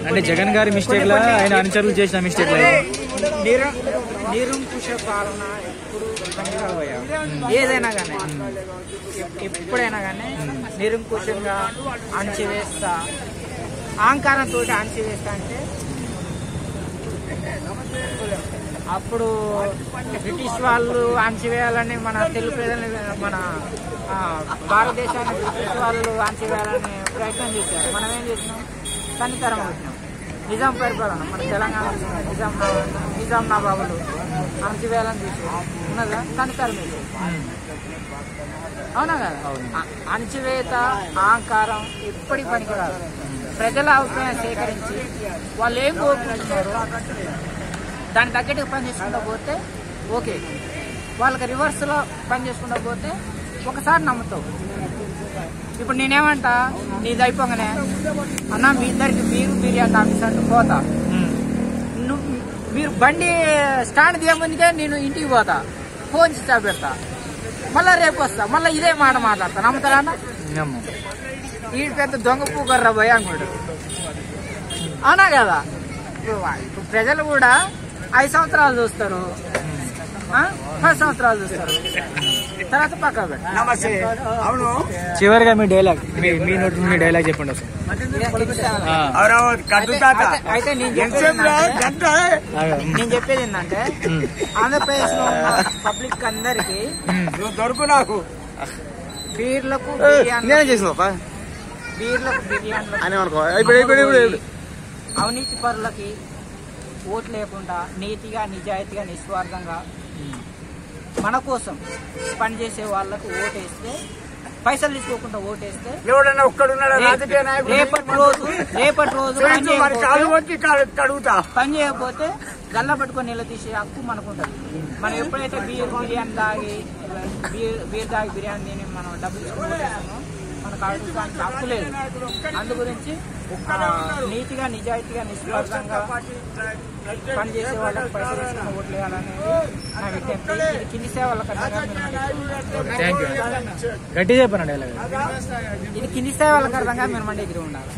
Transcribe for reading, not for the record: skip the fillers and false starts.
అంటే జగన్ గారి మిస్టేక్ లా ఆయన అనుచరులు చేసిన మిస్టేక్ నిరంకుశ పాలన ఎప్పుడు ఏదైనా కానీ ఎప్పుడైనా కానీ నిరంకుశంగా అణచివేస్తా అహంకారంతో అణచివేస్తా అంటే అప్పుడు బ్రిటిష్ వాళ్ళు అణచివేయాలని మన తెలుగు ప్రజల్ని మన భారతదేశాన్ని బ్రిటిష్ వాళ్ళు అణచివేయాలని ప్రయత్నం చేశారు. మనం ఏం చేసినాం? తనితరం వచ్చినాం. నిజాం పరిపాలన మన తెలంగాణ నిజాం నవాబులు అణచివేయాలని చూసారు ఉన్నదా? తనితరం అవునా కదా? అణచివేత అహంకారం ఎప్పటికి పనికిరాదు. ప్రజల అభిప్రాయం సేకరించి వాళ్ళు ఏం కోరుకుంటున్నారు దాన్ని తగ్గట్టుగా పని చేసుకుంటూ పోతే ఓకే. వాళ్ళకి రివర్స్లో పని చేసుకుంటూ పోతే ఒకసారి నమ్ముతావు. ఇప్పుడు నేనేమంటా, నీది అయిపోగానే అన్న మీ ఇద్దరికి బిర్యానీ ఆఫీసర్ పోతా, మీరు బండి స్టాండ్ తీయముందుకే నేను ఇంటికి పోతా, ఫోన్ స్విచ్ పెడతా, మళ్ళీ రేపు వస్తా, మళ్ళీ ఇదే మాట మాట్లాడతా. నమ్ముతారా అన్న? ఈ పెద్ద దొంగ పూకర్రా పోయి అనుకోడు అవునా కదా? ఇప్పుడు ప్రజలు కూడా 5 సంవత్సరాలు చూస్తారు, 10 సంవత్సరాలు చూస్తారు, తర్వాత పక్క పెట్టి. అవును, చివరిగా మీ డైలాగ్ మీ నోటి మీ డైలాగ్ చెప్పండి అసలు. అయితే నేను చెప్పేది ఏంటంటే ఆంధ్రప్రదేశ్ లో ఉన్న పబ్లిక్ అందరికి దొరుకు నాకు బీర్లకు అవినీతి పరులకి ఓట్లు లేకుండా నీతిగా నిజాయితీగా నిస్వార్థంగా మన కోసం పనిచేసే వాళ్ళకు ఓటేస్తే, పైసలు తీసుకోకుండా ఓటేస్తే రేపటి రోజు పని చేయకపోతే గల్ల పట్టుకొని నిలదీసే హక్కు మనకుంటది. మనం ఎప్పుడైతే బిర్యానీ తాగి బిర్యానీ తిని మనం డబ్బులు తీసుకుంటామో మనకు అడుగుతానికి హక్కు లేదు. అందు గురించి నీతిగా నిజాయితీగా నిస్వార్థంగా పనిచేసే వాళ్ళకి పైసలు తీసుకుని ఓట్లు వేయాలనేది నా విజ్ఞప్తి. ఇది కింది సేవల కర్తంగా గట్టి చెప్పండి డైలాగ్. ఇది కింది సేవల కర్తంగా మీరు మన దగ్గర ఉండాలి.